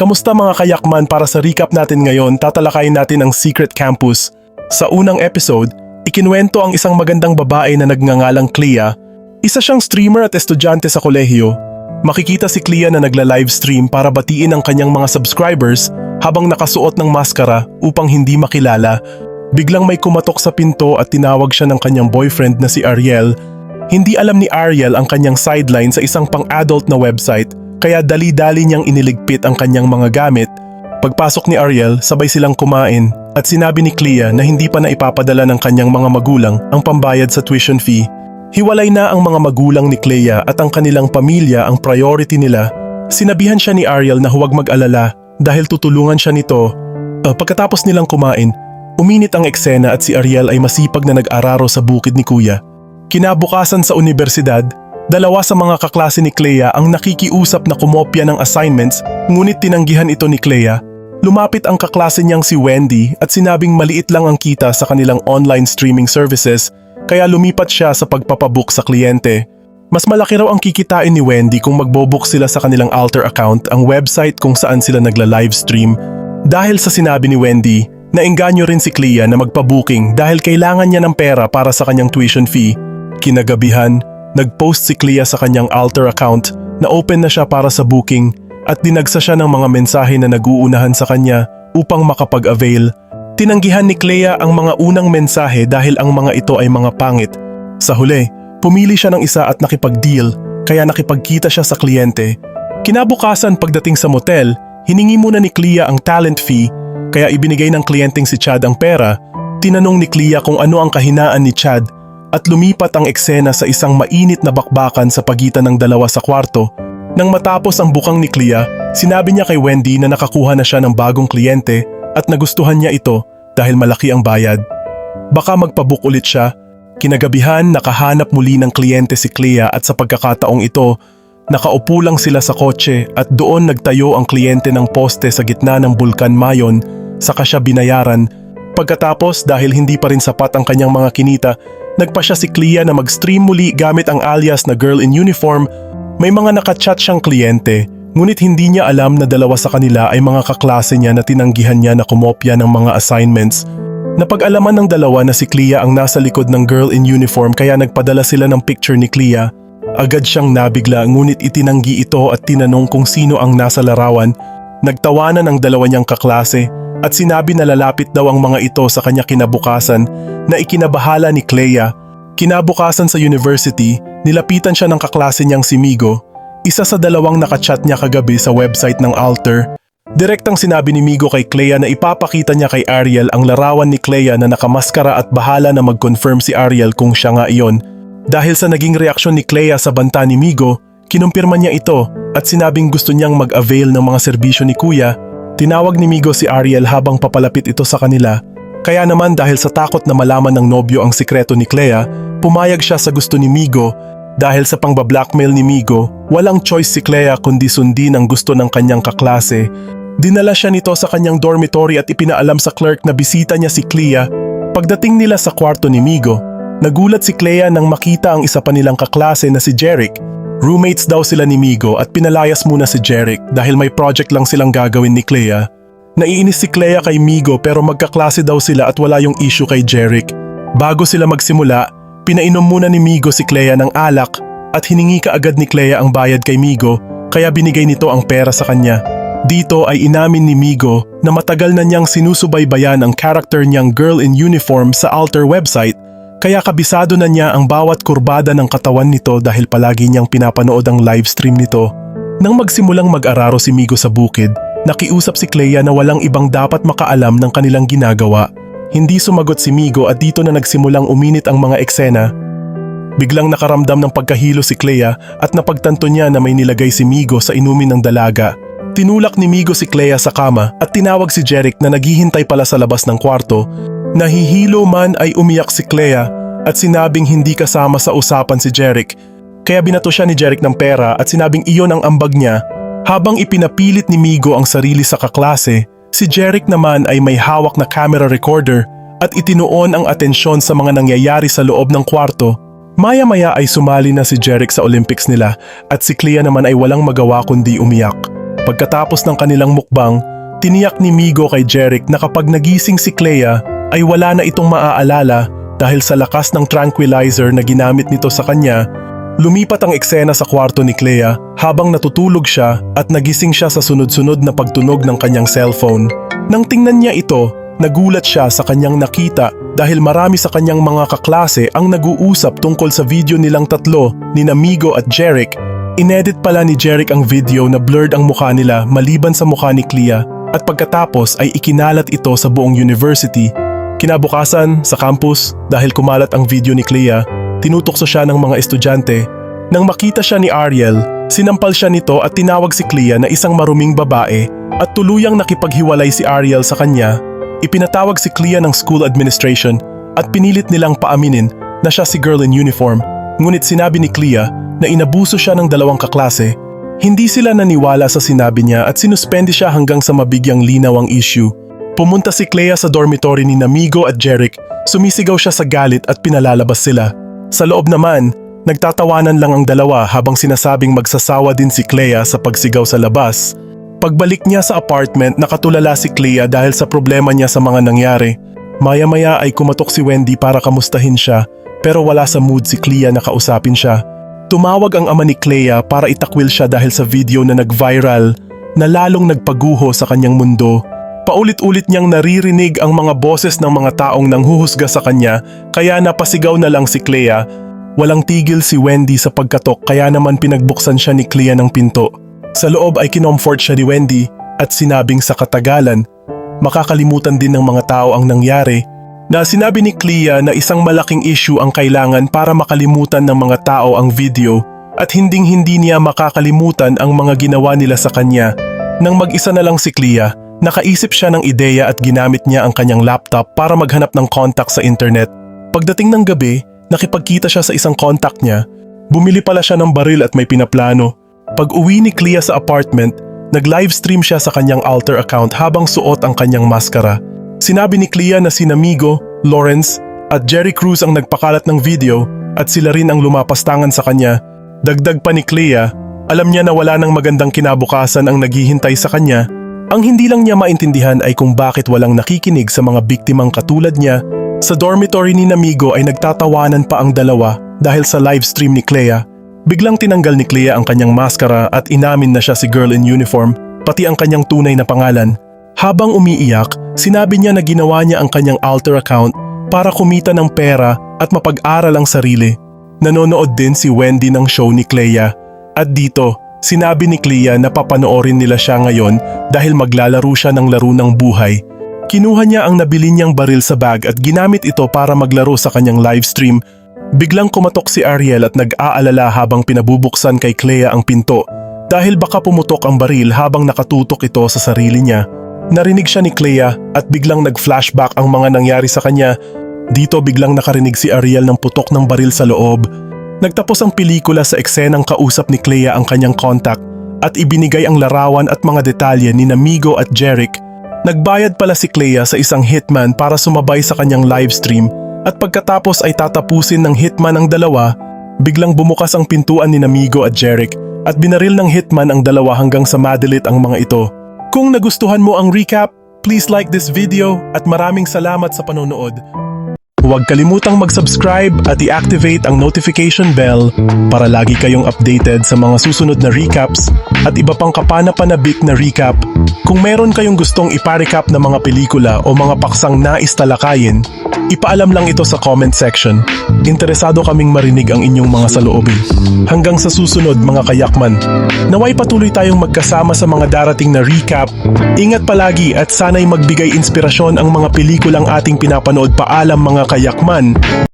Kamusta mga kayakman? Para sa recap natin ngayon, tatalakayin natin ang Secret Campus. Sa unang episode, ikinuwento ang isang magandang babae na nagngangalang Clea. Isa siyang streamer at estudyante sa kolehiyo. Makikita si Clea na nagla-livestream para batiin ang kanyang mga subscribers habang nakasuot ng maskara upang hindi makilala. Biglang may kumatok sa pinto at tinawag siya ng kanyang boyfriend na si Ariel. Hindi alam ni Ariel ang kanyang sideline sa isang pang-adult na website, kaya dali-dali niyang iniligpit ang kanyang mga gamit. Pagpasok ni Ariel, sabay silang kumain at sinabi ni Clea na hindi pa na ipapadala ng kanyang mga magulang ang pambayad sa tuition fee. Hiwalay na ang mga magulang ni Clea at ang kanilang pamilya ang priority nila. Sinabihan siya ni Ariel na huwag mag-alala dahil tutulungan siya nito. Pagkatapos nilang kumain, uminit ang eksena at si Ariel ay masipag na nag-araro sa bukid ni Kuya. Kinabukasan sa universidad, dalawa sa mga kaklase ni Clea ang nakikiusap na kumopya ng assignments, ngunit tinanggihan ito ni Clea. Lumapit ang kaklase niyang si Wendy at sinabing maliit lang ang kita sa kanilang online streaming services, kaya lumipat siya sa pagpapabook sa kliyente. Mas malaki raw ang kikitain ni Wendy kung magbobook sila sa kanilang alter account, ang website kung saan sila nagla-livestream. Dahil sa sinabi ni Wendy, naengganyo rin si Clea na magpa-booking dahil kailangan niya ng pera para sa kanyang tuition fee. Kinagabihan, nag-post si Clea sa kanyang alter account na open na siya para sa booking at dinagsa siya ng mga mensahe na nag-uunahan sa kanya upang makapag-avail. Tinanggihan ni Clea ang mga unang mensahe dahil ang mga ito ay mga pangit. Sa huli, pumili siya ng isa at nakipag-deal, kaya nakipagkita siya sa kliyente. Kinabukasan pagdating sa motel, hiningi muna ni Clea ang talent fee, kaya ibinigay ng kliyenteng si Chad ang pera. Tinanong ni Clea kung ano ang kahinaan ni Chad at lumipat ang eksena sa isang mainit na bakbakan sa pagitan ng dalawa sa kwarto. Nang matapos ang bukang ni Clea, sinabi niya kay Wendy na nakakuha na siya ng bagong kliyente at nagustuhan niya ito dahil malaki ang bayad. Baka magpabook ulit siya. Kinagabihan, nakahanap muli ng kliyente si Clea at sa pagkakataong ito, nakaupo lang sila sa kotse at doon nagtayo ang kliyente ng poste sa gitna ng Bulkan Mayon, saka siya binayaran. Pagkatapos, dahil hindi pa rin sapat ang kanyang mga kinita, nagpa siya si Clea na mag-stream muli gamit ang alias na Girl in Uniform. May mga nakachat siyang kliyente, ngunit hindi niya alam na dalawa sa kanila ay mga kaklase niya na tinanggihan niya na kumopya ng mga assignments. Napag-alaman ng dalawa na si Clea ang nasa likod ng Girl in Uniform, kaya nagpadala sila ng picture ni Clea. Agad siyang nabigla, ngunit itinanggi ito at tinanong kung sino ang nasa larawan. Nagtawanan ang dalawa niyang kaklase at sinabi na lalapit daw ang mga ito sa kanya kinabukasan, na ikinabahala ni Clea. Kinabukasan sa university, nilapitan siya ng kaklase niyang si Migo, isa sa dalawang nakachat niya kagabi sa website ng Alter. Direktang sinabi ni Migo kay Clea na ipapakita niya kay Ariel ang larawan ni Clea na nakamaskara at bahala na mag-confirm si Ariel kung siya nga iyon. Dahil sa naging reaksyon ni Clea sa banta ni Migo, kinumpirma niya ito at sinabing gusto niyang mag-avail ng mga serbisyo ni Kuya. Tinawag ni Migo si Ariel habang papalapit ito sa kanila. Kaya naman dahil sa takot na malaman ng nobyo ang sikreto ni Clea, pumayag siya sa gusto ni Migo. Dahil sa pang-blackmail ni Migo, walang choice si Clea kundi sundin ang gusto ng kanyang kaklase. Dinala siya nito sa kanyang dormitory at ipinaalam sa clerk na bisita niya si Clea. Pagdating nila sa kwarto ni Migo, nagulat si Clea nang makita ang isa pa nilang kaklase na si Jeric. Roommates daw sila ni Migo at pinalayas muna si Jeric dahil may project lang silang gagawin ni Clea. Naiinis si Clea kay Migo pero magkaklase daw sila at wala yung issue kay Jeric. Bago sila magsimula, pinainom muna ni Migo si Clea ng alak at hiningi kaagad ni Clea ang bayad kay Migo, kaya binigay nito ang pera sa kanya. Dito ay inamin ni Migo na matagal na niyang sinusubaybayan ang character niyang Girl in Uniform sa Alter website, kaya kabisado na niya ang bawat kurbada ng katawan nito dahil palagi niyang pinapanood ang livestream nito. Nang magsimulang mag-araro si Migo sa bukid, nakiusap si Clea na walang ibang dapat makaalam ng kanilang ginagawa. Hindi sumagot si Migo at dito na nagsimulang uminit ang mga eksena. Biglang nakaramdam ng pagkahilo si Clea at napagtanto niya na may nilagay si Migo sa inumin ng dalaga. Tinulak ni Migo si Clea sa kama at tinawag si Jeric na naghihintay pala sa labas ng kwarto. Nahihilo man ay umiyak si Clea at sinabing hindi kasama sa usapan si Jeric. Kaya binato siya ni Jeric ng pera at sinabing iyon ang ambag niya. Habang ipinapilit ni Migo ang sarili sa kaklase, si Jeric naman ay may hawak na camera recorder at itinuon ang atensyon sa mga nangyayari sa loob ng kwarto. Maya-maya ay sumali na si Jeric sa Olympics nila at si Clea naman ay walang magawa kundi umiyak. Pagkatapos ng kanilang mukbang, tiniyak ni Migo kay Jeric na kapag nagising si Clea ay wala na itong maaalala dahil sa lakas ng tranquilizer na ginamit nito sa kanya. Lumipat ang eksena sa kwarto ni Clea habang natutulog siya at nagising siya sa sunod-sunod na pagtunog ng kanyang cellphone. Nang tingnan niya ito, nagulat siya sa kanyang nakita dahil marami sa kanyang mga kaklase ang nag-uusap tungkol sa video nilang tatlo ni Migo at Jeric. Inedit pala ni Jeric ang video na blurred ang mukha nila maliban sa mukha ni Clea at pagkatapos ay ikinalat ito sa buong university. Kinabukasan, sa campus, dahil kumalat ang video ni Clea, tinutokso siya ng mga estudyante. Nang makita siya ni Ariel, sinampal siya nito at tinawag si Clea na isang maruming babae at tuluyang nakipaghiwalay si Ariel sa kanya. Ipinatawag si Clea ng school administration at pinilit nilang paaminin na siya si girl in uniform. Ngunit sinabi ni Clea na inabuso siya ng dalawang kaklase. Hindi sila naniwala sa sinabi niya at sinuspende siya hanggang sa mabigyang linaw ang issue. Pumunta si Clea sa dormitory ni Migo at Jeric, sumisigaw siya sa galit at pinalalabas sila. Sa loob naman, nagtatawanan lang ang dalawa habang sinasabing magsasawa din si Clea sa pagsigaw sa labas. Pagbalik niya sa apartment, nakatulala si Clea dahil sa problema niya sa mga nangyari. Maya-maya ay kumatok si Wendy para kamustahin siya, pero wala sa mood si Clea na kausapin siya. Tumawag ang ama ni Clea para itakwil siya dahil sa video na nag-viral na lalong nagpaguho sa kanyang mundo. Paulit-ulit niyang naririnig ang mga boses ng mga taong nanghuhusga sa kanya kaya napasigaw na lang si Clea. Walang tigil si Wendy sa pagkatok kaya naman pinagbuksan siya ni Clea ng pinto. Sa loob ay kinomfort siya ni Wendy at sinabing sa katagalan, makakalimutan din ng mga tao ang nangyari. Na sinabi ni Clea na isang malaking issue ang kailangan para makalimutan ng mga tao ang video at hinding-hindi niya makakalimutan ang mga ginawa nila sa kanya. Nang mag-isa na lang si Clea, nakaisip siya ng ideya at ginamit niya ang kanyang laptop para maghanap ng contact sa internet. Pagdating ng gabi, nakipagkita siya sa isang contact niya. Bumili pala siya ng baril at may pinaplano. Pag uwi ni Clea sa apartment, nag-livestream siya sa kanyang altar account habang suot ang kanyang maskara. Sinabi ni Clea na sina Migo, Lawrence at Jerry Cruz ang nagpakalat ng video at sila rin ang lumapastangan sa kanya. Dagdag pa ni Clea, alam niya na wala nang magandang kinabukasan ang naghihintay sa kanya. Ang hindi lang niya maintindihan ay kung bakit walang nakikinig sa mga biktimang katulad niya. Sa dormitory ni Migo ay nagtatawanan pa ang dalawa dahil sa livestream ni Clea. Biglang tinanggal ni Clea ang kanyang maskara at inamin na siya si girl in uniform, pati ang kanyang tunay na pangalan. Habang umiiyak, sinabi niya na ginawa niya ang kanyang altar account para kumita ng pera at mapag-aral ang sarili. Nanonood din si Wendy ng show ni Clea. At dito, sinabi ni Clea na papanoorin nila siya ngayon dahil maglalaro siya ng laro ng buhay. Kinuha niya ang nabili niyang baril sa bag at ginamit ito para maglaro sa kanyang livestream. Biglang kumatok si Ariel at nag-aalala habang pinabubuksan kay Clea ang pinto dahil baka pumutok ang baril habang nakatutok ito sa sarili niya. Narinig siya ni Clea at biglang nag-flashback ang mga nangyari sa kanya. Dito biglang nakarinig si Ariel ng putok ng baril sa loob. Nagtapos ang pelikula sa eksenang kausap ni Clea ang kanyang contact at ibinigay ang larawan at mga detalye ni Migo at Jeric. Nagbayad pala si Clea sa isang hitman para sumabay sa kanyang livestream at pagkatapos ay tatapusin ng hitman ang dalawa, biglang bumukas ang pintuan ni Migo at Jeric at binaril ng hitman ang dalawa hanggang sa madelit ang mga ito. Kung nagustuhan mo ang recap, please like this video at maraming salamat sa panonood. Huwag kalimutang mag-subscribe at i-activate ang notification bell para lagi kayong updated sa mga susunod na recaps at iba pang kapana-panabik na recap. Kung meron kayong gustong ipa-recap na mga pelikula o mga paksang nais talakayin, ipaalam lang ito sa comment section. Interesado kaming marinig ang inyong mga saloobin. Hanggang sa susunod mga kayakman, naway patuloy tayong magkasama sa mga darating na recap. Ingat palagi at sana'y magbigay inspirasyon ang mga pelikulang ating pinapanood. Paalam mga kayakman.